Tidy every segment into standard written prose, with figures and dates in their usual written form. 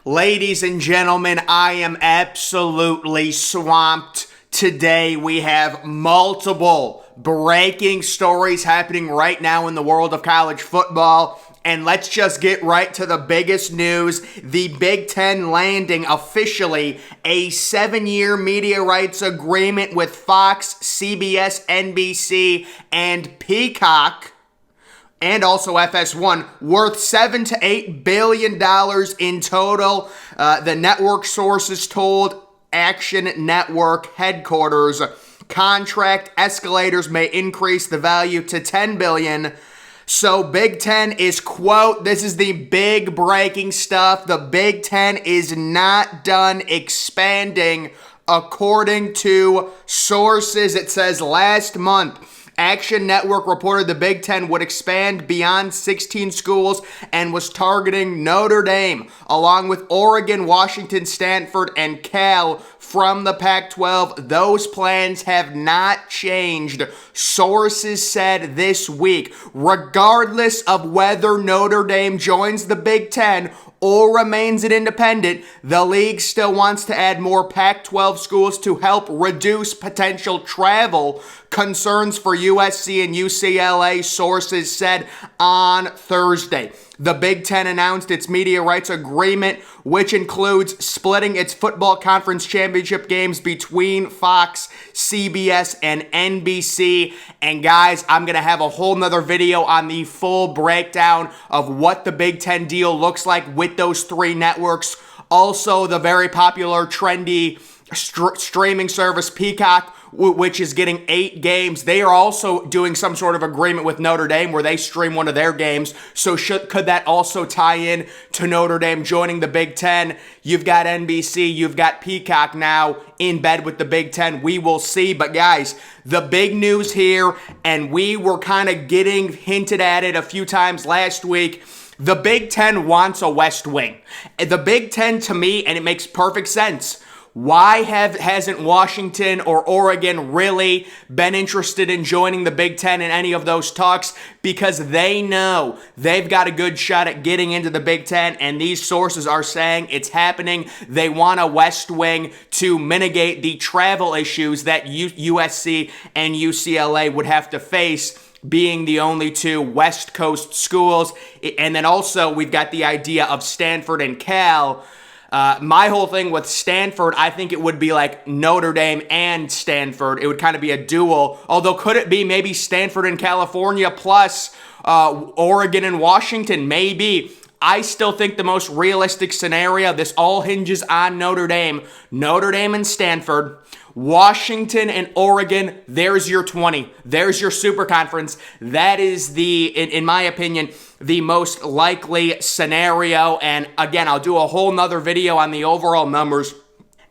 Ladies and gentlemen, I am absolutely swamped. Today we have multiple breaking stories happening right now in the world of college football. And let's just get right to the biggest news. The Big Ten landing officially a 7-year media rights agreement with Fox, CBS, NBC, and Peacock, and also FS1, worth $7 to $8 billion in total. The network sources told Action Network headquarters contract escalators may increase the value to $10 billion. So Big Ten is, quote, this is the big breaking stuff. The Big Ten is not done expanding, according to sources. It says last month, Action Network reported the Big Ten would expand beyond 16 schools and was targeting Notre Dame, along with Oregon, Washington, Stanford, and Cal from the Pac-12. Those plans have not changed, sources said this week. Regardless of whether Notre Dame joins the Big Ten or remains an independent, the league still wants to add more Pac-12 schools to help reduce potential travel concerns for USC and UCLA, sources said on Thursday. The Big Ten announced its media rights agreement, which includes splitting its football conference championship games between Fox, CBS, and NBC. And guys, I'm going to have a whole nother video on the full breakdown of what the Big Ten deal looks like with those three networks. Also, the very popular, trendy streaming service Peacock, which is getting 8 games. They are also doing some sort of agreement with Notre Dame where they stream one of their games. So could that also tie in to Notre Dame joining the Big Ten? You've got NBC, you've got Peacock now in bed with the Big Ten. We will see. But guys, the big news here, and we were kind of getting hinted at it a few times last week, the Big Ten wants a West Wing. The Big Ten, to me, and it makes perfect sense, why hasn't Washington or Oregon really been interested in joining the Big Ten in any of those talks? Because they know they've got a good shot at getting into the Big Ten, and these sources are saying it's happening. They want a West Wing to mitigate the travel issues that USC and UCLA would have to face, being the only two West Coast schools. And then also we've got the idea of Stanford and Cal. My whole thing with Stanford, I think it would be like Notre Dame and Stanford. It would kind of be a duel. Although, could it be maybe Stanford and California plus Oregon and Washington? Maybe. I still think the most realistic scenario, this all hinges on Notre Dame. Notre Dame and Stanford. Washington and Oregon, there's your 20. There's your super conference. That is in my opinion, the most likely scenario. And again, I'll do a whole nother video on the overall numbers.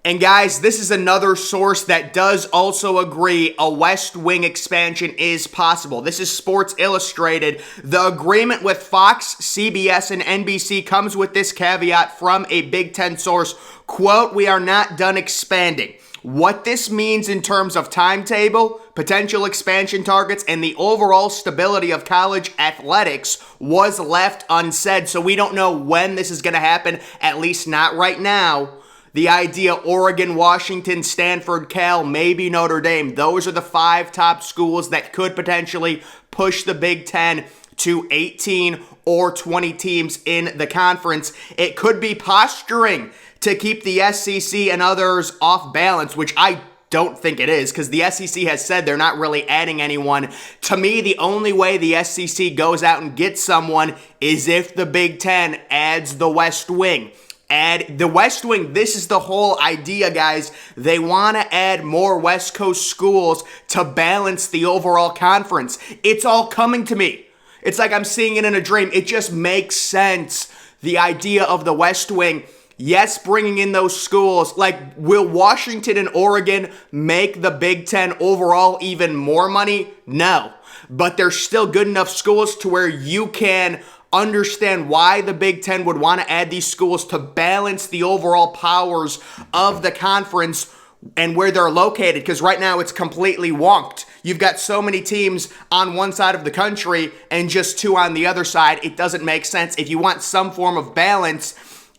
And guys, this is another source that does also agree a West Wing expansion is possible. This is Sports Illustrated. The agreement with Fox, CBS, and NBC comes with this caveat from a Big Ten source. Quote, we are not done expanding. What this means in terms of timetable, potential expansion targets, and the overall stability of college athletics was left unsaid. So we don't know when this is going to happen, at least not right now. The idea Oregon, Washington, Stanford, Cal, maybe Notre Dame. Those are the 5 top schools that could potentially push the Big Ten to 18 or 20 teams in the conference. It could be posturing to keep the SEC and others off balance, which I don't think it is, because the SEC has said they're not really adding anyone. To me, the only way the SEC goes out and gets someone is if the Big Ten adds the West Wing. Add the West Wing. This is the whole idea, guys. They want to add more West Coast schools to balance the overall conference. It's all coming to me. It's like I'm seeing it in a dream. It just makes sense. The idea of the West Wing. Yes, bringing in those schools. Like, will Washington and Oregon make the Big Ten overall even more money? No. But they're still good enough schools to where you can understand why the Big Ten would want to add these schools to balance the overall powers of the conference and where they're located, because right now it's completely wonked. you've got so many teams on one side of the country and just 2 on the other side. It doesn't make sense. If you want some form of balance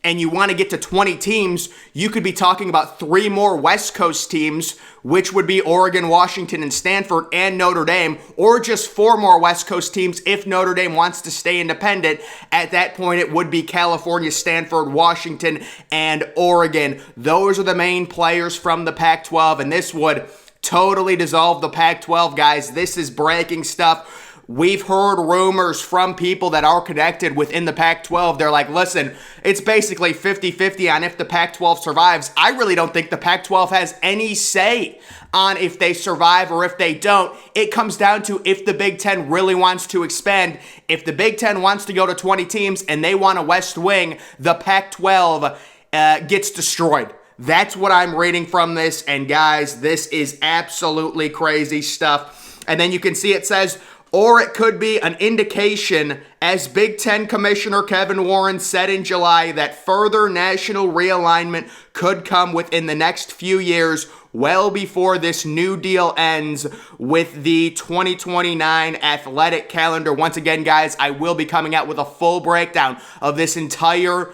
and you want to get to 20 teams, you could be talking about 3 more West Coast teams, which would be Oregon, Washington, and Stanford, and Notre Dame, or just 4 more West Coast teams if Notre Dame wants to stay independent. At that point, it would be California, Stanford, Washington, and Oregon. Those are the main players from the Pac-12, and this would totally dissolve the Pac-12, guys. This is breaking stuff. We've heard rumors from people that are connected within the Pac-12. They're like, listen, it's basically 50-50 on if the Pac-12 survives. I really don't think the Pac-12 has any say on if they survive or if they don't. It comes down to if the Big Ten really wants to expand. If the Big Ten wants to go to 20 teams and they want a West Wing, the Pac-12 gets destroyed. That's what I'm reading from this. And guys, this is absolutely crazy stuff. And then you can see it says, or it could be an indication, as Big Ten Commissioner Kevin Warren said in July, that further national realignment could come within the next few years, well before this new deal ends with the 2029 athletic calendar. Once again, guys, I will be coming out with a full breakdown of this entire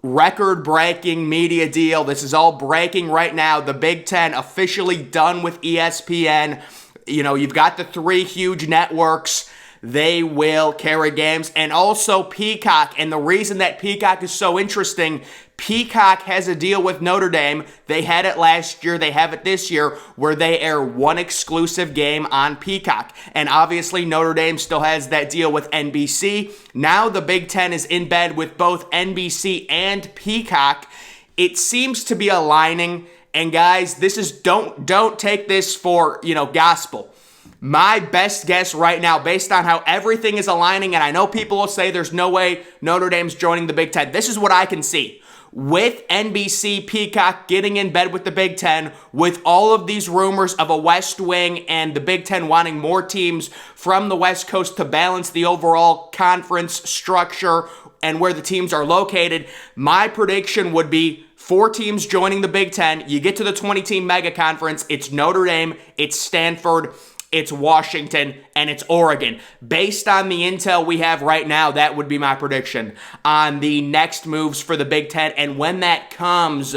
record-breaking media deal. This is all breaking right now. The Big Ten officially done with ESPN. You know, you've got the 3 huge networks. They will carry games. And also Peacock. And the reason that Peacock is so interesting, Peacock has a deal with Notre Dame. They had it last year. They have it this year where they air 1 exclusive game on Peacock. And obviously Notre Dame still has that deal with NBC. Now the Big Ten is in bed with both NBC and Peacock. It seems to be aligning. And guys, this is don't take this for, gospel. My best guess right now, based on how everything is aligning, and I know people will say there's no way Notre Dame's joining the Big Ten. This is what I can see. With NBC, Peacock getting in bed with the Big Ten, with all of these rumors of a West Wing and the Big Ten wanting more teams from the West Coast to balance the overall conference structure and where the teams are located, my prediction would be 4 teams joining the Big Ten. You get to the 20-team mega conference. It's Notre Dame, it's Stanford, it's Washington, and it's Oregon. Based on the intel we have right now, that would be my prediction on the next moves for the Big Ten. And when that comes,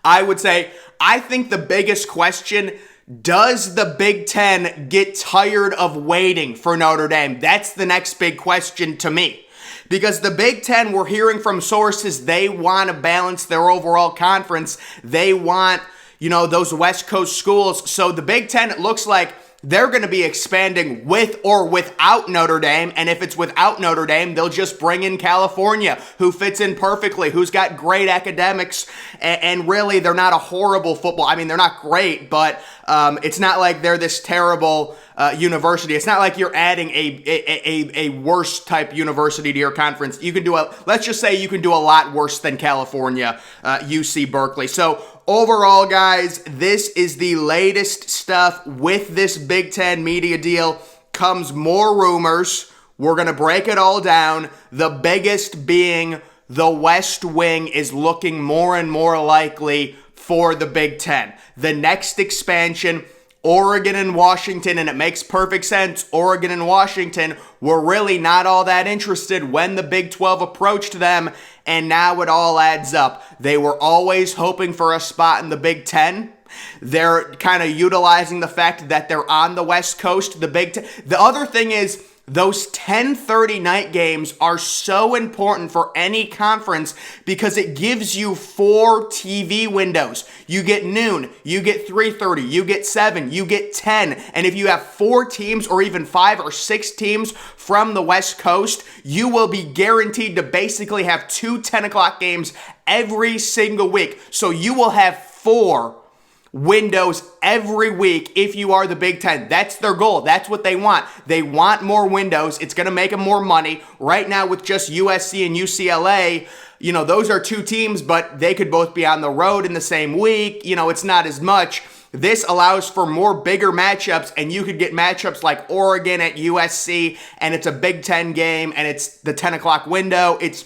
I would say, I think the biggest question, does the Big Ten get tired of waiting for Notre Dame? That's the next big question to me. Because the Big Ten, we're hearing from sources, they want to balance their overall conference. They want, those West Coast schools. So the Big Ten, it looks like they're going to be expanding with or without Notre Dame. And if it's without Notre Dame, they'll just bring in California, who fits in perfectly, who's got great academics. And really, they're not a horrible football. I mean, they're not great, but it's not like they're this terrible university. It's not like you're adding a worse type university to your conference. You can do let's just say you can do a lot worse than California, UC Berkeley. So overall, guys, this is the latest stuff with this Big Ten media deal. Comes more rumors. We're going to break it all down. The biggest being the West Wing is looking more and more likely for the Big Ten. The next expansion, Oregon and Washington, and it makes perfect sense. Oregon and Washington were really not all that interested when the Big 12 approached them, and now it all adds up. They were always hoping for a spot in the Big 10. They're kind of utilizing the fact that they're on the West Coast, the Big 10. The other thing is, those 10:30 night games are so important for any conference because it gives you 4 TV windows. You get noon, you get 3:30, you get 7, you get 10. And if you have 4 teams or even 5 or 6 teams from the West Coast, you will be guaranteed to basically have 2 10 o'clock games every single week. So you will have 4 windows every week if you are the Big Ten. That's their goal. That's what they want. They want more windows. It's going to make them more money. Right now with just USC and UCLA, those are 2 teams, but they could both be on the road in the same week. It's not as much. This allows for more bigger matchups, and you could get matchups like Oregon at USC, and it's a Big Ten game, and it's the 10 o'clock window. It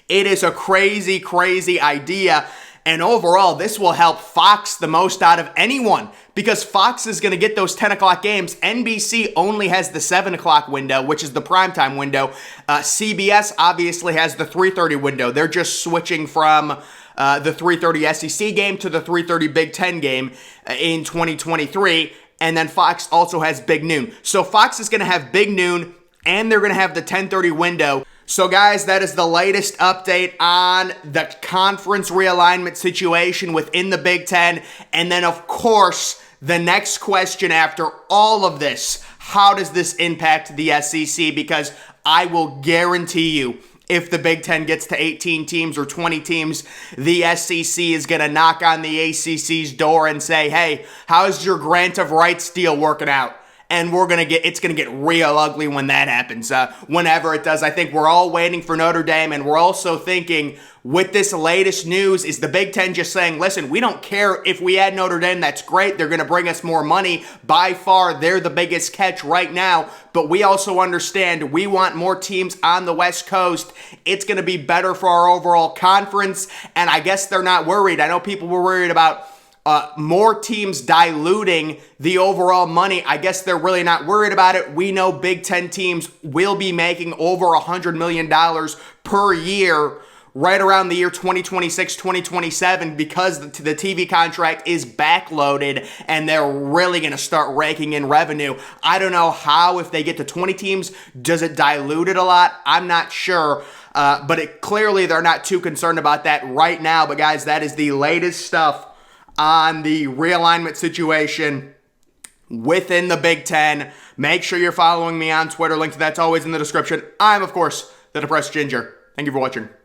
is a crazy, crazy idea. And overall, this will help Fox the most out of anyone because Fox is going to get those 10 o'clock games. NBC only has the 7 o'clock window, which is the primetime window. CBS obviously has the 3:30 window. They're just switching from the 3:30 SEC game to the 3:30 Big Ten game in 2023. And then Fox also has Big Noon. So Fox is going to have Big Noon, and they're going to have the 10:30 window. So guys, that is the latest update on the conference realignment situation within the Big Ten. And then, of course, the next question after all of this, how does this impact the SEC? Because I will guarantee you, if the Big Ten gets to 18 teams or 20 teams, the SEC is going to knock on the ACC's door and say, hey, how's your grant of rights deal working out? And it's going to get real ugly when that happens, whenever it does. I think we're all waiting for Notre Dame, and we're also thinking with this latest news, is the Big Ten just saying, listen, we don't care if we add Notre Dame, that's great. They're going to bring us more money. By far, they're the biggest catch right now. But we also understand we want more teams on the West Coast. It's going to be better for our overall conference. And I guess they're not worried. I know people were worried about more teams diluting the overall money. I guess they're really not worried about it. We know Big Ten teams will be making over $100 million per year right around the year 2026, 2027 because the TV contract is backloaded and they're really going to start raking in revenue. I don't know how, if they get to 20 teams, does it dilute it a lot? I'm not sure. But clearly they're not too concerned about that right now. But guys, that is the latest stuff on the realignment situation within the Big Ten. Make sure you're following me on Twitter. Link to that's always in the description. I'm, of course, the Depressed Ginger. Thank you for watching.